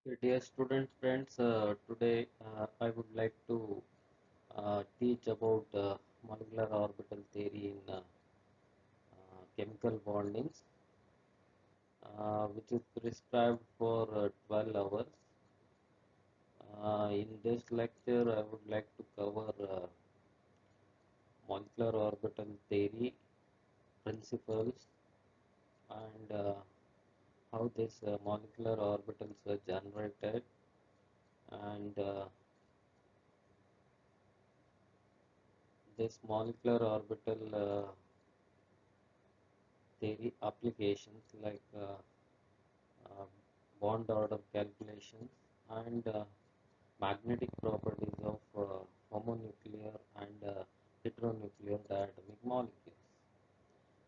Okay, dear student friends, today I would like to teach about molecular orbital theory in chemical bondings, which is prescribed for 12 hours. In this lecture, I would like to cover molecular orbital theory, principles, and how these molecular orbitals were generated, and this molecular orbital theory applications like uh, bond order calculations and magnetic properties of homonuclear and heteronuclear diatomic molecules.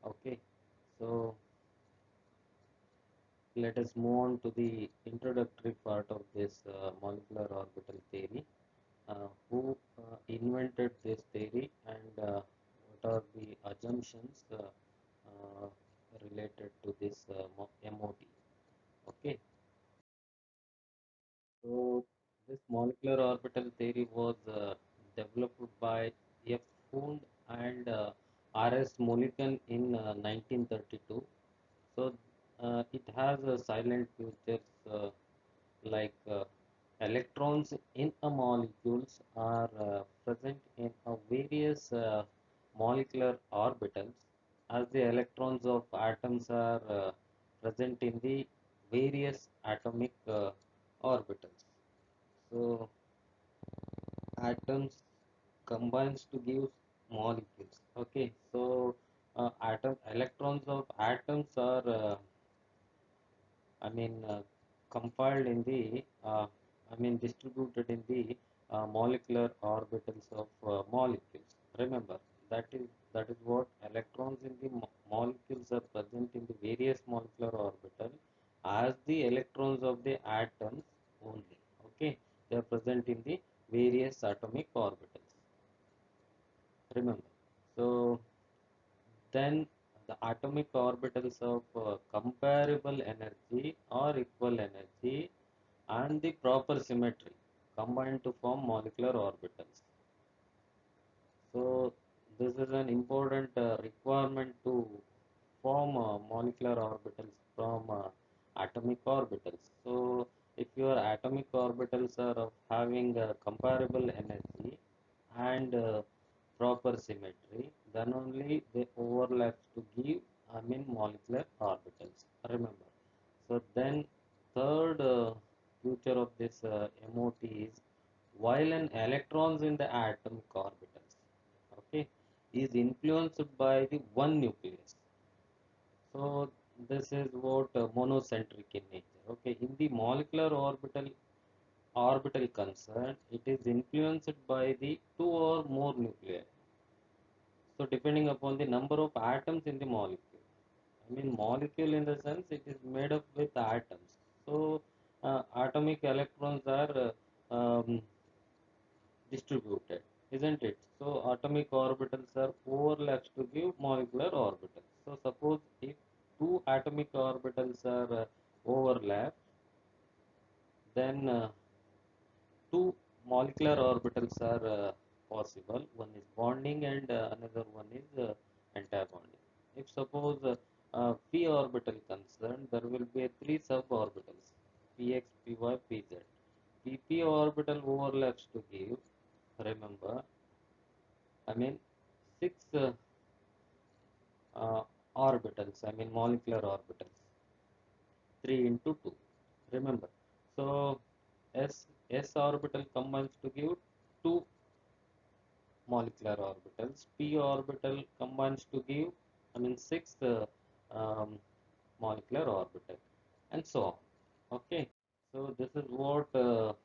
Okay, so let us move on to the introductory part of this molecular orbital theory. Who invented this theory and what are the assumptions related to this MOT? Okay, so this molecular orbital theory was developed by F. Hund and R.S. Mulliken in 1932. So it has silent features like electrons in a molecules are present in a various molecular orbitals as the electrons of atoms are present in the various atomic orbitals. So atoms combines to give molecules. Okay, so atom electrons of atoms are I mean, compiled in the, distributed in the molecular orbitals of molecules. Remember, that is what electrons in the molecules are present in the various molecular orbital as the electrons of the atoms only. Okay, they are present in the various atomic orbitals. Remember, so then the atomic orbitals of comparable energy or equal energy and the proper symmetry combine to form molecular orbitals. So this is an important requirement to form molecular orbitals from atomic orbitals. So if your atomic orbitals are of having comparable energy and proper symmetry, then only they overlap to give molecular orbitals. Remember. So then third feature of this MOT is while an electrons in the atomic orbitals, okay, is influenced by the one nucleus. So this is what monocentric in nature. Okay, in the molecular orbital concern, it is influenced by the two or more nuclei. So depending upon the number of atoms in the molecule. Molecule in the sense it is made up with atoms. So atomic electrons are distributed, isn't it? So atomic orbitals are overlaps to give molecular orbitals. So suppose if two atomic orbitals are overlap, then two molecular orbitals are possible. One is bonding and another one is antibonding. If suppose p orbital concerned, there will be three suborbitals, px, py, pz. pp orbital overlaps to give, remember, I mean, six orbitals, molecular orbitals, 3 into 2. Remember, so s orbital combines to give 2 molecular orbitals. P orbital combines to give, 6 molecular orbital, and so on. Okay, so this is what the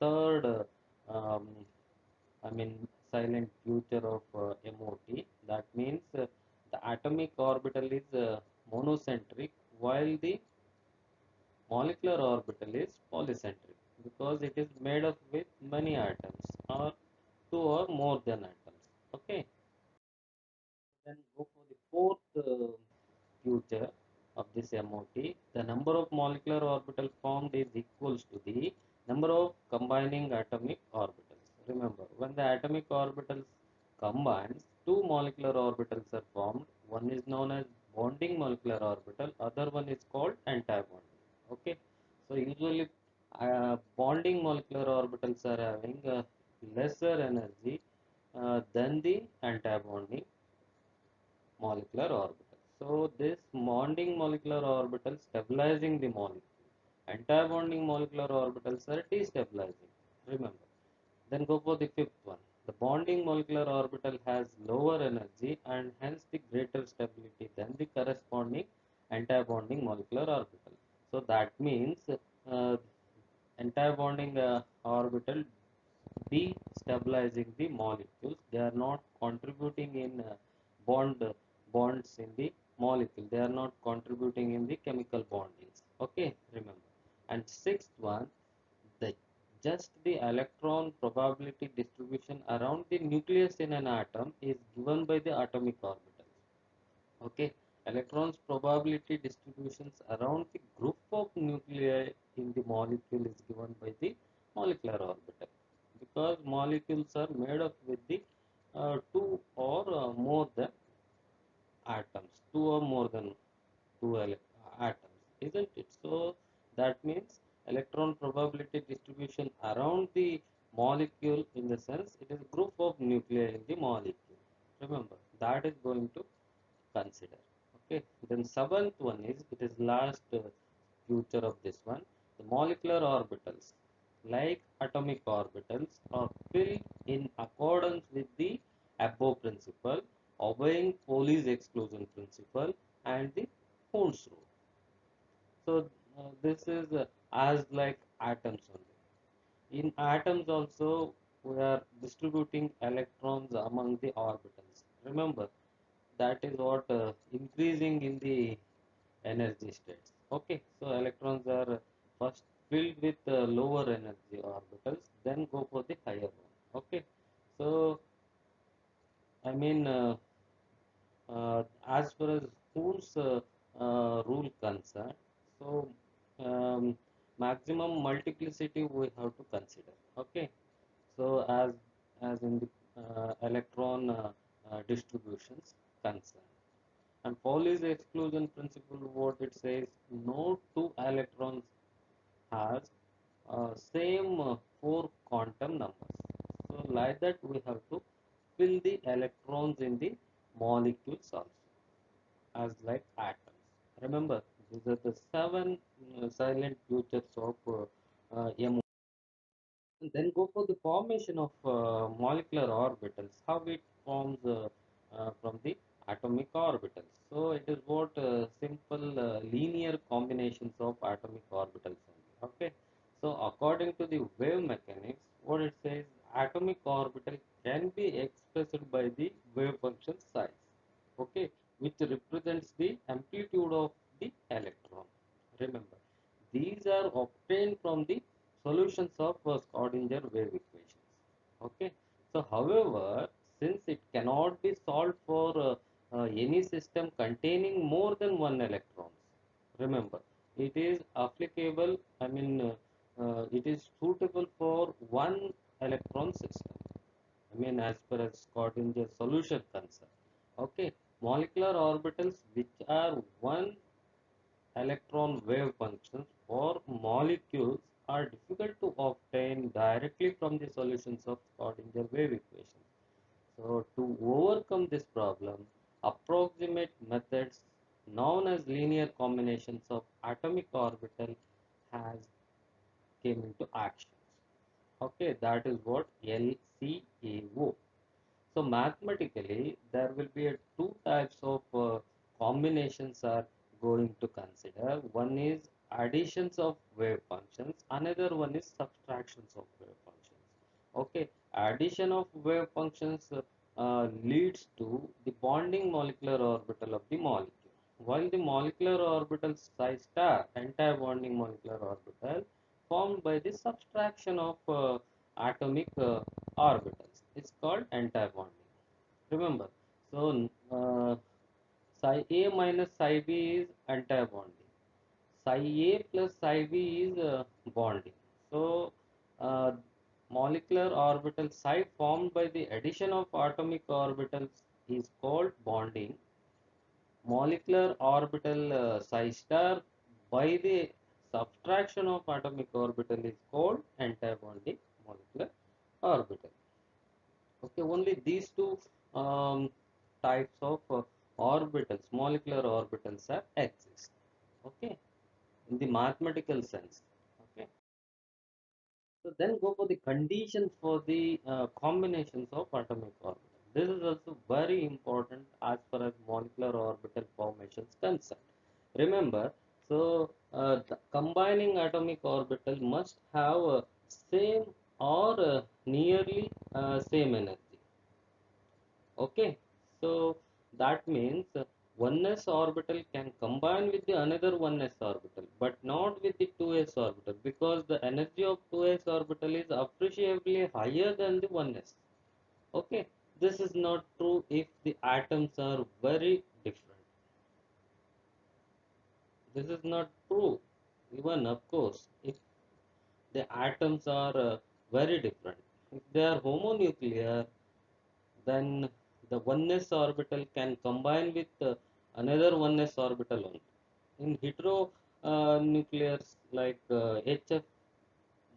third, I mean, silent future of MOT. That means the atomic orbital is monocentric, while the molecular orbital is polycentric because it is made up with many atoms or two or more than atoms. Okay, then go for the fourth future. of this MOT, the number of molecular orbitals formed is equals to the number of combining atomic orbitals. Remember, when the atomic orbitals combines, two molecular orbitals are formed. One is known as bonding molecular orbital, other one is called anti-bonding. Okay, so usually bonding molecular orbitals are having lesser energy than the anti-bonding molecular orbital. So this bonding molecular orbital stabilizing the molecule. Anti-bonding molecular orbitals are destabilizing. Remember. Then go for the fifth one. The bonding molecular orbital has lower energy and hence the greater stability than the corresponding anti-bonding molecular orbital. So that means anti-bonding orbital destabilizing the molecules. They are not contributing in bonds in the molecule. They are not contributing in the chemical bondings. Okay, remember. And sixth one, the just the electron probability distribution around the nucleus in an atom is given by the atomic orbital. Okay, electrons probability distributions around the group of nuclei in the molecule is given by the molecular orbital, because molecules are made up with the two or more than atoms, two or more than atoms, isn't it? So that means electron probability distribution around the molecule, in the sense it is group of nuclei in the molecule. Remember, that is going to consider. Okay, then seventh one is, it is last future of this one, the molecular orbitals like atomic orbitals are filled in accordance with the above principle, obeying Pauli's exclusion principle and the Hund's rule. So this is as like atoms only. In atoms also, we are distributing electrons among the orbitals. Remember, that is what increasing in the energy states. Okay, so electrons are first filled with lower energy orbitals, then go for the higher one. Okay, so I mean, as far as Hund's rule concerned, so maximum multiplicity we have to consider. Okay, so as in the electron distributions concerned. And Pauli's exclusion principle, what it says, no two electrons has same four quantum numbers. So like that we have to fill the electrons in the molecules also as like atoms. Remember, these are the seven silent futures of MO. And then go for the formation of molecular orbitals, how it forms from the atomic orbitals. So it is what simple linear combinations of atomic orbitals only. Okay. So according to the wave mechanics, what it says, atomic orbital can be expressed by the wave function size. Okay, which represents the amplitude of the electron. Remember, these are obtained from the solutions of Schrodinger wave equations. Okay, so however, since it cannot be solved for any system containing more than one electrons, remember, it is applicable, it is suitable for one electron system. I mean, as per as Schrodinger solution concerned. Okay, molecular orbitals which are one electron wave functions for molecules are difficult to obtain directly from the solutions of Schrodinger wave equations. So to overcome this problem, approximate methods known as linear combinations of atomic orbital has came into action. Okay, that is what LCAO. So mathematically, there will be two types of combinations are going to consider. One is additions of wave functions, another one is subtractions of wave functions. Okay, addition of wave functions leads to the bonding molecular orbital of the molecule, while the molecular orbital psi star, anti-bonding molecular orbital, formed by the subtraction of atomic orbitals. It's called anti-bonding. Remember, so Psi A minus psi B is anti-bonding. Psi A plus psi B is bonding. So, uh, molecular orbital psi formed by the addition of atomic orbitals is called bonding. Molecular orbital psi star by the subtraction of atomic orbital is called antibonding molecular orbital. Okay, only these two types of orbitals, molecular orbitals, are exist. Okay, in the mathematical sense. Okay, so then go for the conditions for the combinations of atomic orbitals. This is also very important as far as molecular orbital formation is concerned. Remember, so the combining atomic orbital must have same or nearly same energy. Okay, so that means oneness orbital can combine with the another oneness orbital, but not with the 2s orbital, because the energy of 2s orbital is appreciably higher than the oneness. Okay, this is not true if the atoms are very different. This is not true. Even of course, if the atoms are very different, if they are homonuclear, then the oneness orbital can combine with another oneness orbital only. In hetero nuclears like HF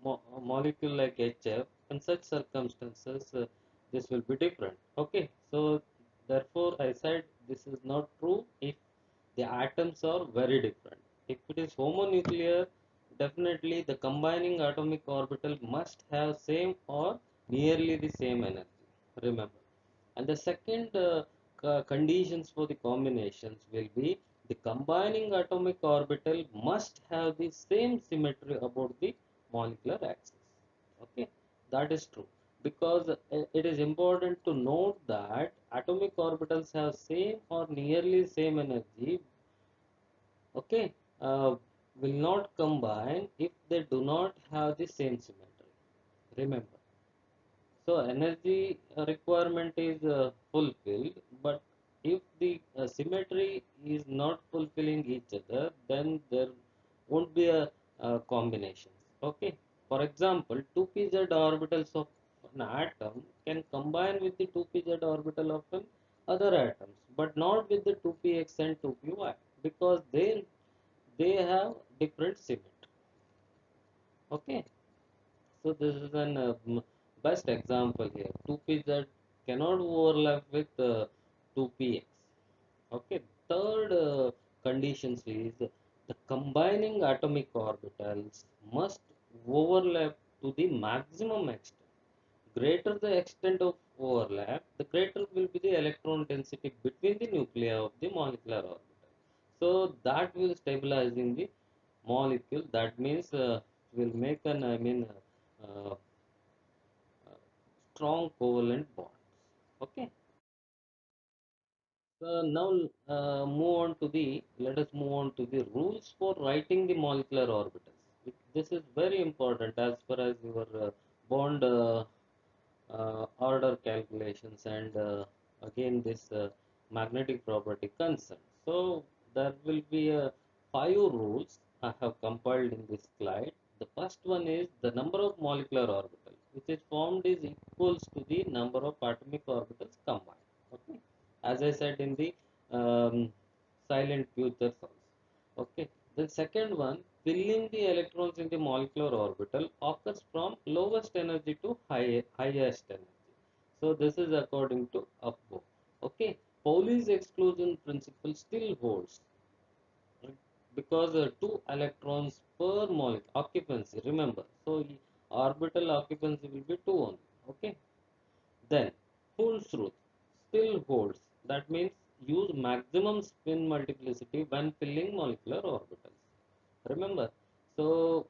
molecule like HF, in such circumstances, this will be different. Okay, so therefore I said this is not true if the atoms are very different. If it is homonuclear, definitely the combining atomic orbital must have same or nearly the same energy. Remember. And the second conditions for the combinations will be the combining atomic orbital must have the same symmetry about the molecular axis. Okay, that is true, because it is important to note that atomic orbitals have same or nearly same energy. Okay, will not combine if they do not have the same symmetry. Remember. So energy requirement is fulfilled, but if the symmetry is not fulfilling each other, then there won't be a, combination. Okay. For example, 2pz orbitals of an atom can combine with the 2pz orbital of an other atoms, but not with the 2px and 2py, because they have different symmetry. Okay. So this is an best example here. 2pz cannot overlap with 2px. Okay. Third conditions is the combining atomic orbitals must overlap to the maximum extent. Greater the extent of overlap, the greater will be the electron density between the nuclei of the molecular orbital. So that will stabilize in the molecule. That means will make an uh, strong covalent bonds. Okay. So now move on to the let us move on to the rules for writing the molecular orbitals. This is very important as far as your bond order calculations and again this magnetic property concern. So there will be five rules I have compiled in this slide. The first one is the number of molecular orbitals which is formed is equals to the number of atomic orbitals combined. Okay, as I said in the silent futures also. Okay, the second one, filling the electrons in the molecular orbital occurs from lowest energy to highest energy. So this is according to Upbo. Okay, Pauli's exclusion principle still holds, right? Because two electrons per molecule occupancy. Remember, so orbital occupancy will be two only. Okay, then Hooke's rule still holds. That means use maximum spin multiplicity when filling molecular orbitals. Remember, so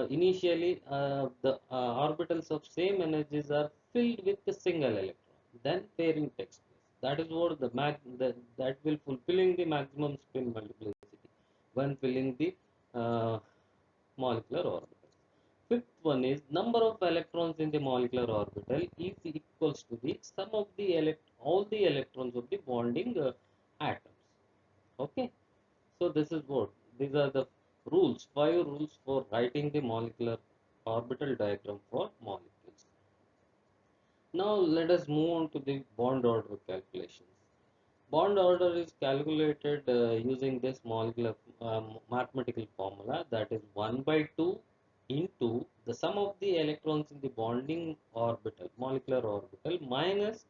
initially the orbitals of same energies are filled with a single electron. Then pairing takes place. That is what that will fulfilling the maximum spin multiplicity when filling the uh, molecular orbital. Fifth one is number of electrons in the molecular orbital is equals to the sum of the all the electrons of the bonding atoms. Okay, so this is what these are the rules, 5 rules for writing the molecular orbital diagram for molecules. Now let us move on to the bond order calculations. Bond order is calculated using this molecular mathematical formula, that is 1 by 2 into the sum of the electrons in the bonding orbital, molecular orbital, minus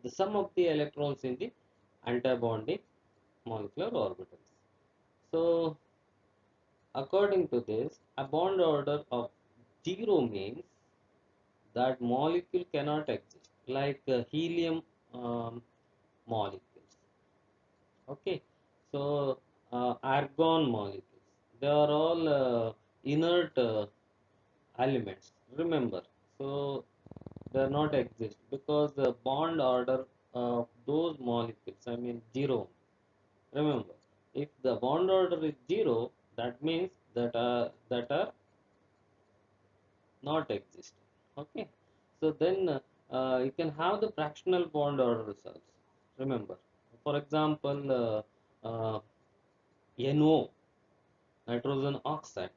the sum of the electrons in the antibonding molecular orbitals. So according to this, a bond order of 0 means that molecule cannot exist, like helium molecules. Okay, so argon molecules, they are all inert elements. Remember, so they are not exist because the bond order of those molecules, I mean 0. Remember, if the bond order is 0, that means that are not exist. Okay, so then you can have the fractional bond order results. Remember, for example, NO, nitrogen oxide,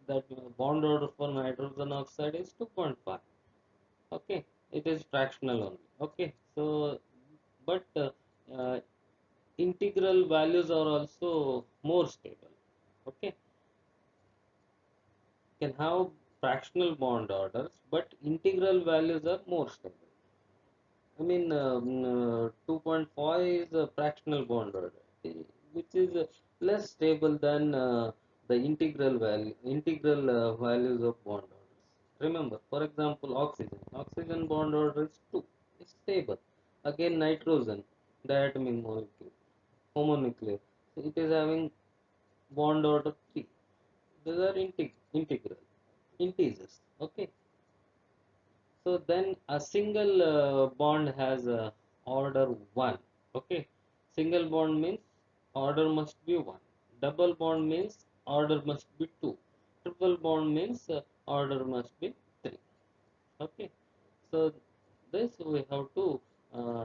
that bond order for nitrogen oxide is 2.5. Okay, it is fractional only. Okay, so but uh, integral values are also more stable. Okay, can have fractional bond orders, but integral values are more stable. I mean, 2.5 is a fractional bond order, which is less stable than the integral values of bond orders. Remember, for example, oxygen bond order is 2, it's stable. Again, nitrogen, diatomic molecule, homonuclear, so it is having bond order 3. These are integral, integers. Okay, so then a single bond has order 1. Okay, single bond means order must be 1. Double bond means order must be 2. Triple bond means order must be 3. Okay, so this we have to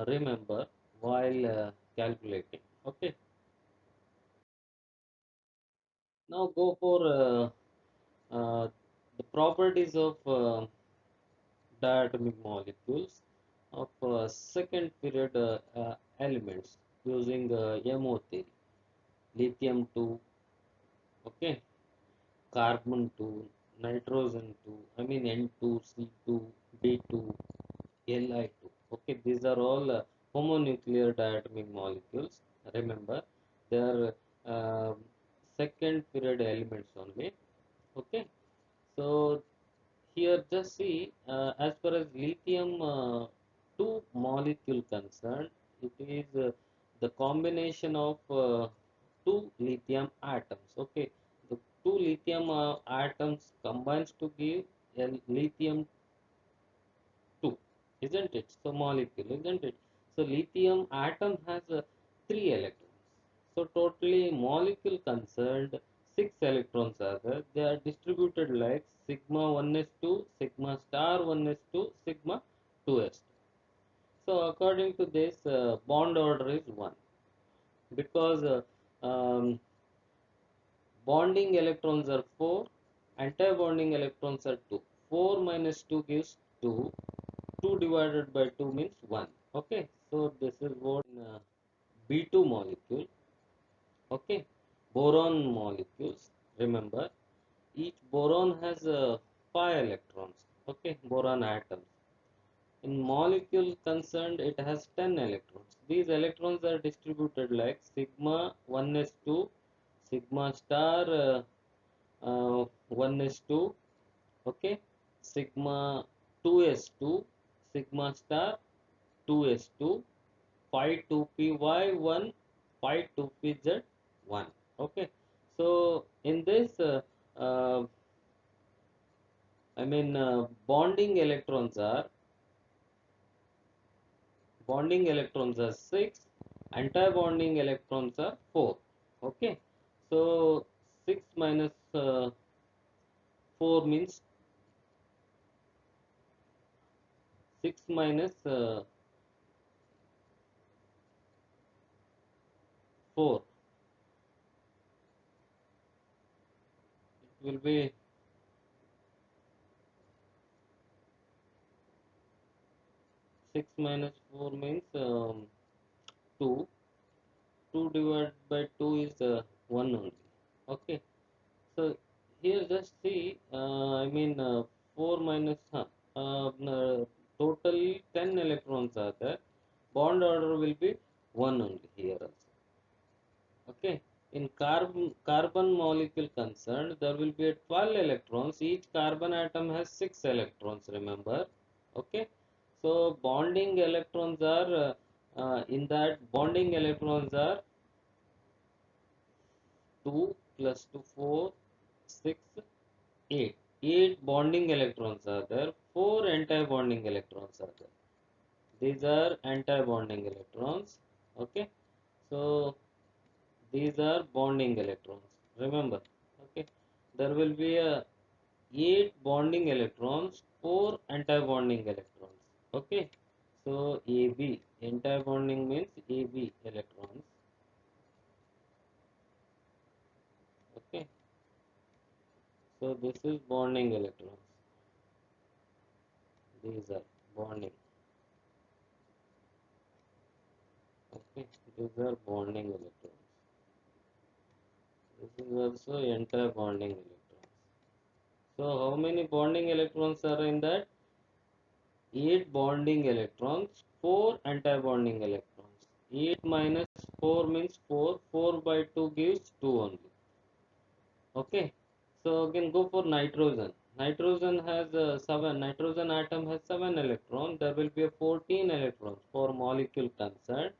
remember while calculating. Okay, now go for the properties of diatomic molecules of second period elements using MO theory. Lithium 2, okay, carbon 2, nitrogen 2, I mean N2, C2, B2, Li2. Okay, these are all homonuclear diatomic molecules. Remember, they are second period elements only. Okay, so here just see, as far as lithium 2 molecule concerned, it is the combination of two lithium atoms. Okay, the two lithium atoms combines to give a lithium 2, isn't it? So molecule, isn't it? So lithium atom has 3 electrons. So totally molecule concerned, 6 electrons are there. They are distributed like sigma 1s2, sigma star 1s2, sigma 2s2. So according to this, bond order is 1 because bonding electrons are 4, anti-bonding electrons are 2. 4 minus 2 gives 2. 2 divided by 2 means 1. Okay, so this is what B2 molecule. Okay, boron molecules. Remember, each boron has 5 electrons. Okay, boron atoms. In molecule concerned, it has 10 electrons. These electrons are distributed like sigma 1s2, sigma star 1s2, okay, sigma 2s2, sigma star 2s2, phi 2py1, phi 2pz1. Okay, so in this uh, I mean bonding electrons are 6, anti-bonding electrons are 4. Okay, so 6 minus 4 means 6 minus 4. It will be 6 minus 4 means 2. 2 divided by 2 is 1 only. Okay. So here just see, 4 minus, total 10 electrons are there. Bond order will be 1 only here also. Okay. In carbon molecule concerned, there will be 12 electrons. Each carbon atom has 6 electrons, remember. Okay. So bonding electrons are, in that bonding electrons are 2 plus 2, 4, 6, 8. 8 bonding electrons are there. 4 anti-bonding electrons are there. These are anti-bonding electrons. Okay. So these are bonding electrons. Remember. Okay. There will be a 8 bonding electrons, 4 anti-bonding electrons. Okay. So AB, anti-bonding means AB electrons. Okay. So this is bonding electrons. These are bonding. Okay. These are bonding electrons. This is also anti-bonding electrons. So how many bonding electrons are in that? 8 bonding electrons, 4 anti-bonding electrons. 8 minus 4 means 4. 4 by 2 gives 2 only. Okay. So again go for nitrogen. Nitrogen has 7. Nitrogen atom has 7 electrons. There will be a 14 electrons for molecule concerned.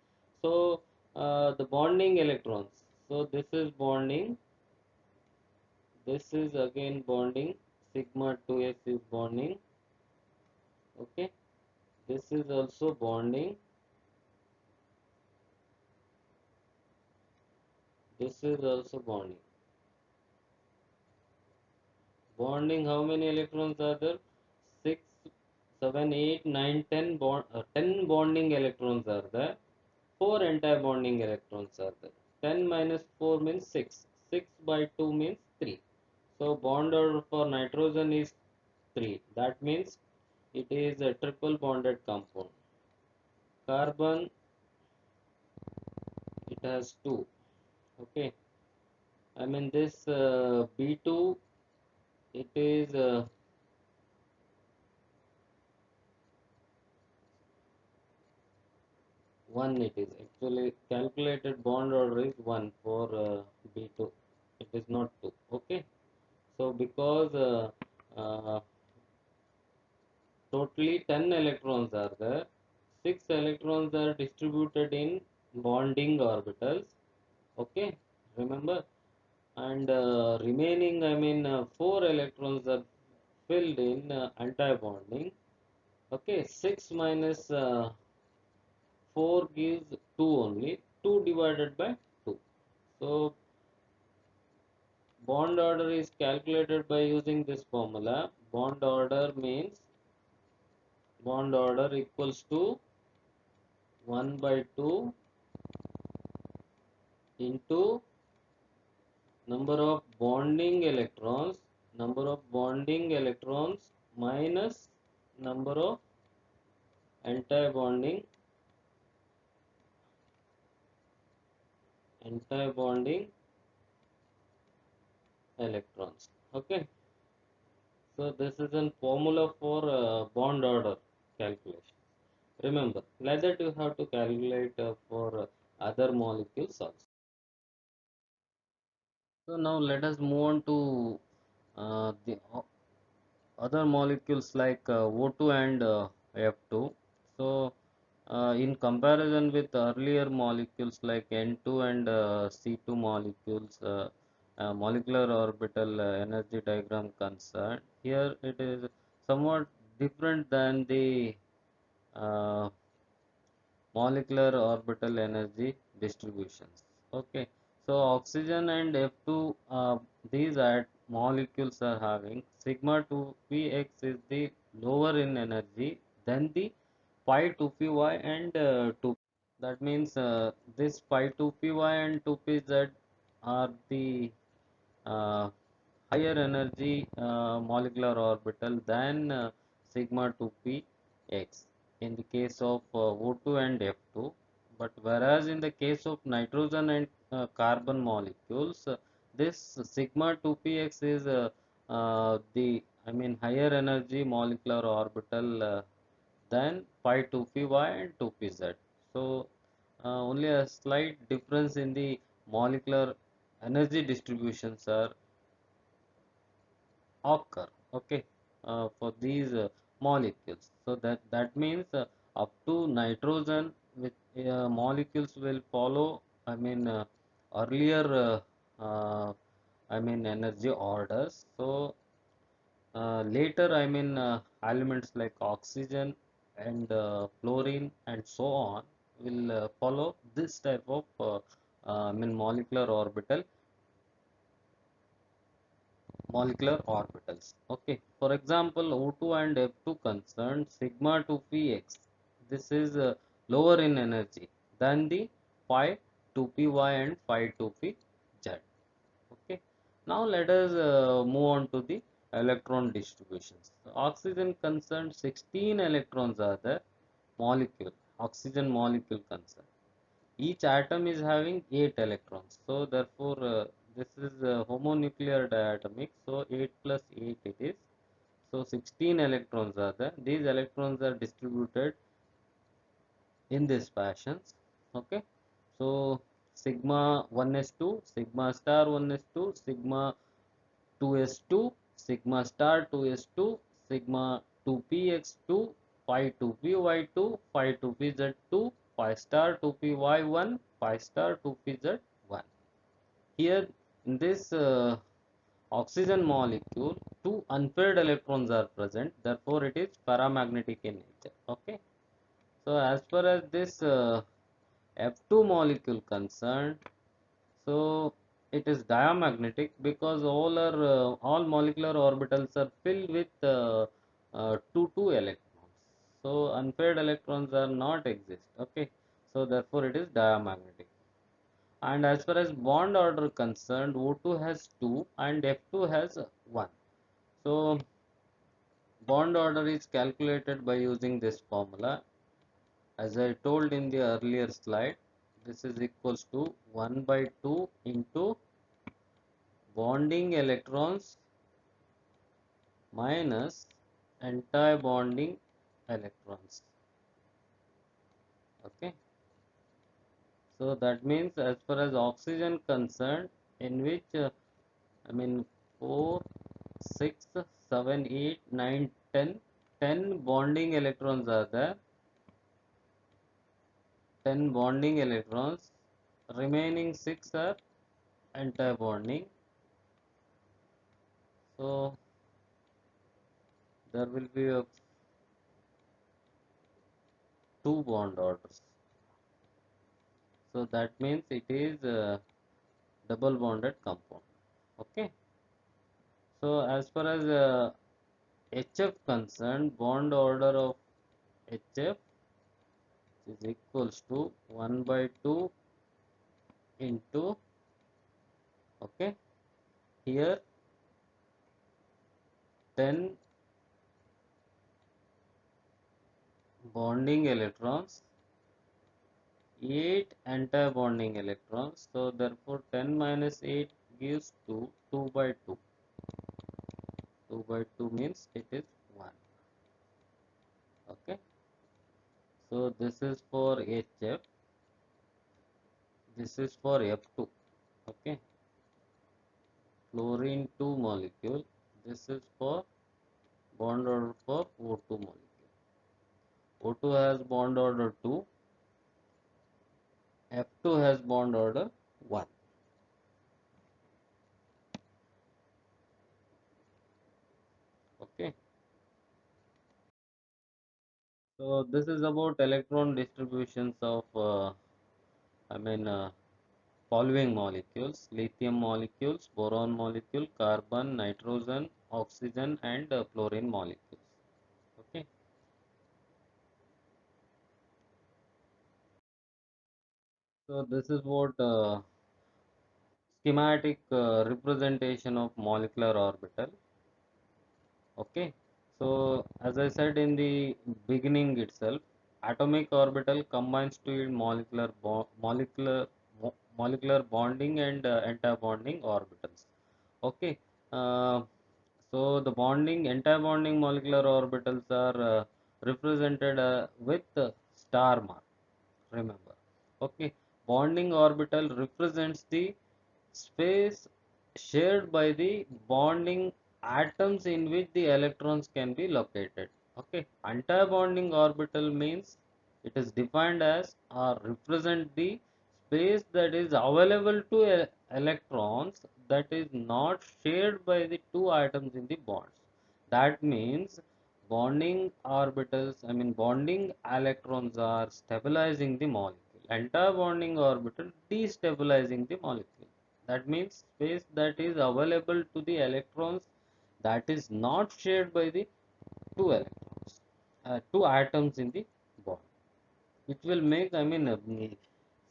So the bonding electrons. So this is bonding. This is again bonding. Sigma 2s is bonding. Okay. This is also bonding. This is also bonding. Bonding, how many electrons are there? 6, 7, 8, 9, 10 10 bonding electrons are there. 4 anti-bonding electrons are there. 10 minus 4 means 6. 6 by 2 means 3. So bond order for nitrogen is 3. That means it is a triple bonded compound. Carbon, it has 2. Okay. This B2, it is 1. It is actually calculated bond order is 1 for B2. It is not 2. Okay. So because totally 10 electrons are there, 6 electrons are distributed in bonding orbitals. Okay. Remember. And remaining, 4 electrons are filled in anti-bonding. Okay. 6 minus 4 gives 2 only. 2 divided by 2. So bond order is calculated by using this formula. Bond order means bond order equals to 1 by 2 into number of bonding electrons minus number of anti-bonding electrons. Okay. So this is a formula for bond order calculation. Remember, like that you have to calculate for other molecules also. So now let us move on to the other molecules like O2 and F2. So in comparison with earlier molecules like N2 and C2 molecules, molecular orbital energy diagram concerned, here it is somewhat different than the uh, molecular orbital energy distributions. Okay, so oxygen and F2, these molecules are having sigma 2px is the lower in energy than the pi 2py and 2. That means this phi 2py and 2pz are the uh, higher energy molecular orbital than sigma 2px in the case of O2 and F2. But whereas in the case of nitrogen and carbon molecules, this sigma 2px is the I mean higher energy molecular orbital than phi 2py and 2pz. So only a slight difference in the molecular energy distributions are occur, okay, for these molecules. So that means up to nitrogen with molecules will follow, I mean earlier I mean energy orders. So later, I mean elements like oxygen and fluorine and so on will follow this type of I mean molecular orbitals. Okay, for example, O2 and F2 concerned sigma 2px. This is lower in energy than the phi 2py and phi 2pz. Okay, now let us move on to the electron distributions. Oxygen concerned 16 electrons are the molecule, oxygen molecule concerned. Each atom is having 8 electrons. So therefore this is homonuclear diatomic. So 8 plus 8 it is. So 16 electrons are there. These electrons are distributed in this fashion. Okay. So sigma 1s2, sigma star 1s2, sigma 2s2, sigma star 2s2, sigma 2px2, phi 2py2, phi 2pz2, pi star 2py1, pi star 2pz1. Here in this oxygen molecule, two unpaired electrons are present, therefore it is paramagnetic in nature. Okay. So as far as this F2 molecule concerned, so it is diamagnetic because all molecular orbitals are filled with 2 electrons. So unpaired electrons are not exist. Okay, so therefore it is diamagnetic. And as far as bond order concerned, O2 has 2 and F2 has 1. So bond order is calculated by using this formula. As I told in the earlier slide, this is equals to 1 by 2 into bonding electrons minus anti-bonding electrons. Okay, so that means as far as oxygen concerned, in which I mean 4, 6, 7, 8, 9, 10, 10 bonding electrons are there. 10 bonding electrons, remaining 6 are anti-bonding. So there will be a 2 bond orders. So that means it is a double bonded compound. Okay. So as far as HF concerned, bond order of HF is equals to 1 by 2 into, okay, here 10 bonding electrons, 8 anti-bonding electrons. So therefore 10 minus 8 gives 2, 2 by 2. 2 by 2 means it is 1. Okay. So this is for HF, this is for F2. Okay. Fluorine 2 molecule. This is for bond order for O2 molecule. O2 has bond order 2, F2 has bond order 1. Okay. So this is about electron distributions of I mean following molecules: lithium molecules, boron molecule, carbon, nitrogen, oxygen, and fluorine molecules. Okay. So this is what schematic representation of molecular orbital. Okay, so as I said in the beginning itself, atomic orbital combines to yield molecular bonding and anti-bonding orbitals. Okay, uh, so the bonding anti-bonding molecular orbitals are represented with star mark. Remember, okay, bonding orbital represents the space shared by the bonding atoms in which the electrons can be located. Okay, anti-bonding orbital means it is defined as or represent the space that is available to electrons that is not shared by the two atoms in the bonds. That means bonding orbitals, I mean bonding electrons are stabilizing the molecule. Anti-bonding orbital destabilizing the molecule. That means space that is available to the electrons that is not shared by the two electrons, two atoms in the bond. It will make, I mean,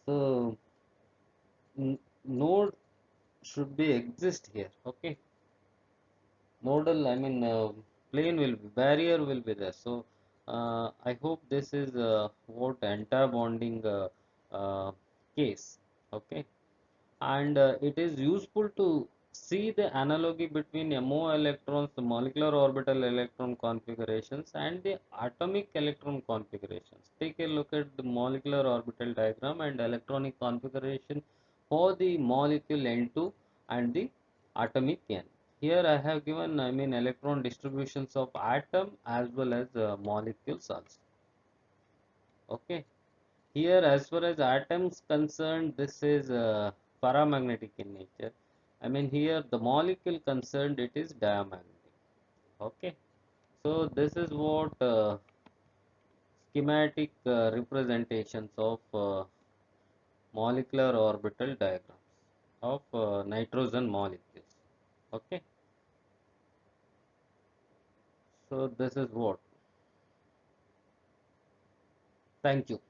so node should be exist here. Okay, nodal, I mean, plane will be, barrier will be there. So I hope this is what anti-bonding case. Okay, and it is useful to see the analogy between MO electrons, the molecular orbital electron configurations, and the atomic electron configurations. Take a look at the molecular orbital diagram and electronic configuration for the molecule N2 and the atomic N. Here I have given, I mean, electron distributions of atom as well as molecules also. Okay. Here, as far as atoms concerned, this is paramagnetic in nature. I mean, here the molecule concerned, it is diamagnetic. Okay. So this is what schematic representations of molecular orbital diagrams of nitrogen molecules. Okay. So this is what. Thank you.